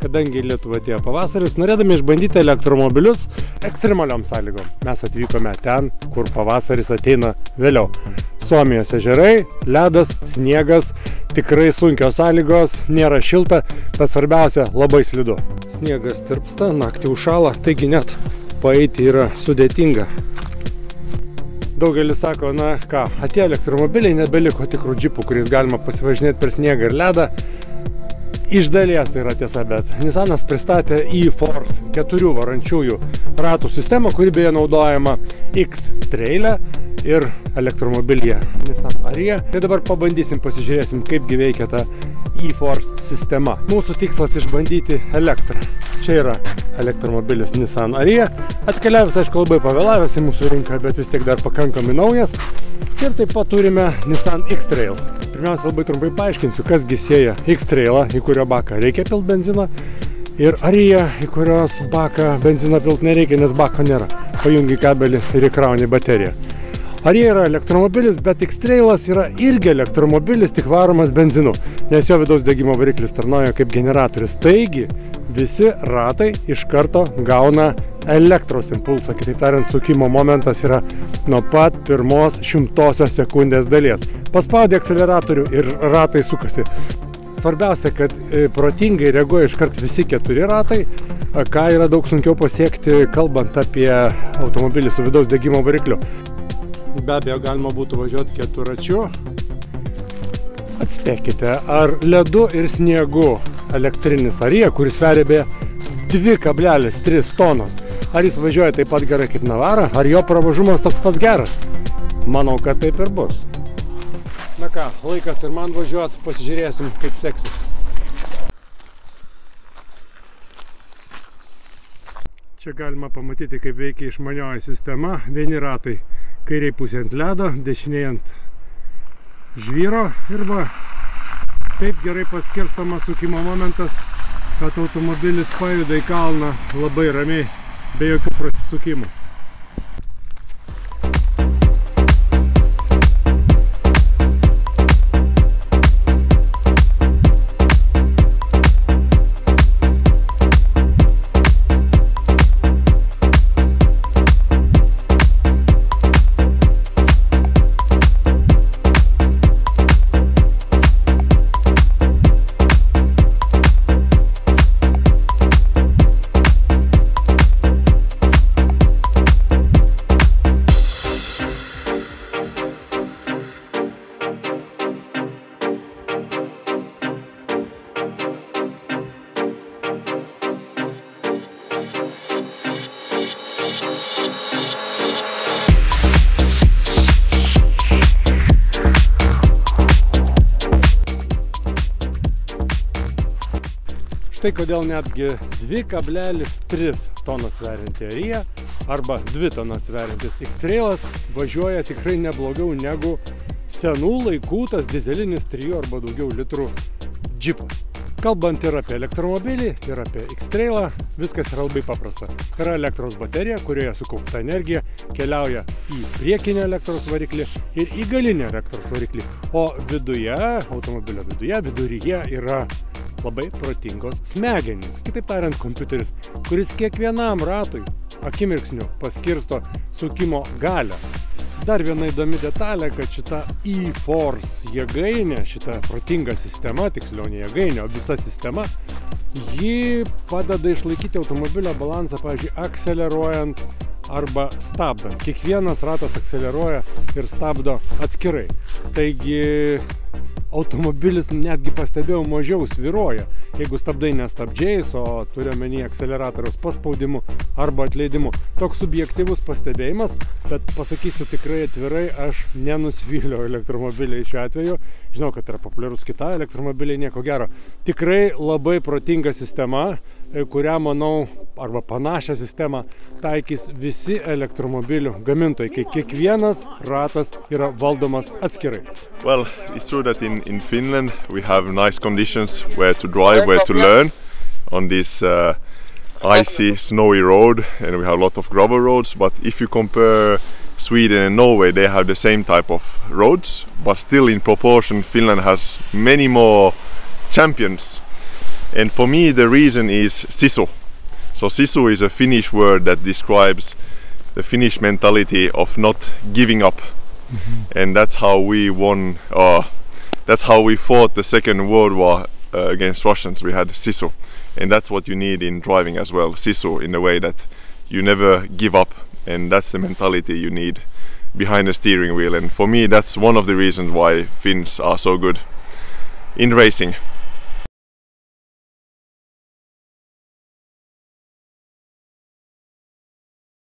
Kadangi Lietuva atėjo pavasaris, norėdami išbandyti elektromobilius ekstremaliom sąlygom, mes atvykome ten, kur pavasaris ateina vėliau. Suomijos ežerai, ledas, sniegas, tikrai sunkios sąlygos, nėra šilta, bet svarbiausia, labai slidu. Sniegas tirpsta, naktį užšąla, taigi net paeiti yra sudėtinga. Daugelis sako, na ką, atėjo elektromobiliai, nebeliko tikrų džipų, kuriais galima pasivažinėti per sniegą ir ledą. Iš dalies tai yra tiesa, bet Nissanas pristatė e-Force 4 varančiųjų ratų sistemą, kuri beje naudojama X-Trail'e ir elektromobilyje Nissan Ariya. Tai dabar pabandysim, pasižiūrėsim, kaipgi veikia ta e-Force sistema. Mūsų tikslas išbandyti elektrą. Čia yra elektromobilis Nissan Ariya. Atkeliavęs, aišku, labai pavėlavęs į mūsų rinką, bet vis tiek dar pakankamai naujas. Ir taip pat turime Nissan X-Trail. Pirmiausia, labai trumpai paaiškinsiu, kasgi sieja X-Trail'ą, į kurio baką reikia pilt benziną, ir Ariya, į kurios baką benziną pilt nereikia, nes bako nėra. Pajungi kabelį ir įkrauni bateriją. Ariya yra elektromobilis, bet X-Trail'as yra irgi elektromobilis, tik varomas benzinu, nes jo vidaus degimo variklis tarnauja kaip generatorius. Taigi, visi ratai iš karto gauna elektros impulsą. Kitaip tariant, sukimo momentas yra nuo pat pirmos 100 sekundės dalies. Paspaudė akceleratorių ir ratai sukasi. Svarbiausia, kad protingai reaguoja iškart visi 4 ratai, ką yra daug sunkiau pasiekti, kalbant apie automobilį su vidaus degimo varikliu. Be abejo, galima būtų važiuoti keturračiu. Atspėkite, ar ledu ir sniegu elektrinis Ariya, kuris sveria be 2,3 tonos. Ar jis važiuoja taip pat gerai kaip Navara, ar jo pravažumas toks pats geras? Manau, kad taip ir bus. Na ką, laikas ir man važiuoti, pasižiūrėsim, kaip seksis. Čia galima pamatyti, kaip veikia išmanioji sistema. Vieni ratai kairiai pusė ant ledo, dešiniai ant žvyro ir va, taip gerai paskirstomas sukimo momentas, kad automobilis pajuda į kalną labai ramiai, be jokių prasisukimų. Štai kodėl netgi 2,3 tonas sverianti Ariya arba 2 tonas sveriantis X-Trail'as važiuoja tikrai neblogiau negu senų laikų tas dizelinis 3 arba daugiau litrų džipas. Kalbant ir apie elektromobilį, ir apie X-Trail'ą, viskas yra labai paprasta. Yra elektros baterija, kurioje sukaupta energija keliauja į priekinį elektros variklį ir į galinį elektros variklį. O viduje, automobilio viduryje yra labai protingos smegenys. Kitaip tariant, kompiuteris, kuris kiekvienam ratui akimirksniu paskirsto sukimo galią. Dar viena įdomi detalė, kad šita e-Force jėgainė, šita protinga sistema, tiksliau ne jėgainė, o visa sistema, ji padeda išlaikyti automobilio balansą, pavyzdžiui, akceleruojant arba stabdant. Kiekvienas ratas akceleruoja ir stabdo atskirai. Taigi automobilis netgi pastebėjau mažiau svyruoja, jeigu stabdai nestabdžiais, o turiu omeny akceleratoriaus paspaudimu arba atleidimu. Toks subjektyvus pastebėjimas, bet pasakysiu tikrai atvirai, aš nenusivyliau elektromobiliai šiuo atveju. Žinau, kad yra populiarus kita elektromobiliai, nieko gero. Tikrai labai protinga sistema, kurią, manau, arba panašią sistemą taikys visi elektromobilių gamintojai, kai kiekvienas ratas yra valdomas atskirai. Well, it's true that in Finland we have nice conditions where to drive, where to learn on this icy, snowy road, and we have a lot of gravel roads. But if you compare Sweden and Norway, they have the same type of roads, but still in proportion Finland has many more champions And for me the reason is sisu. So sisu is a Finnish word that describes the Finnish mentality of not giving up. And that's how we won, that's how we fought the Second World War against Russians. We had sisu, and that's what you need in driving as well, sisu, in the way that you never give up, and that's the mentality you need behind the steering wheel. And for me that's one of the reasons why Finns are so good in racing.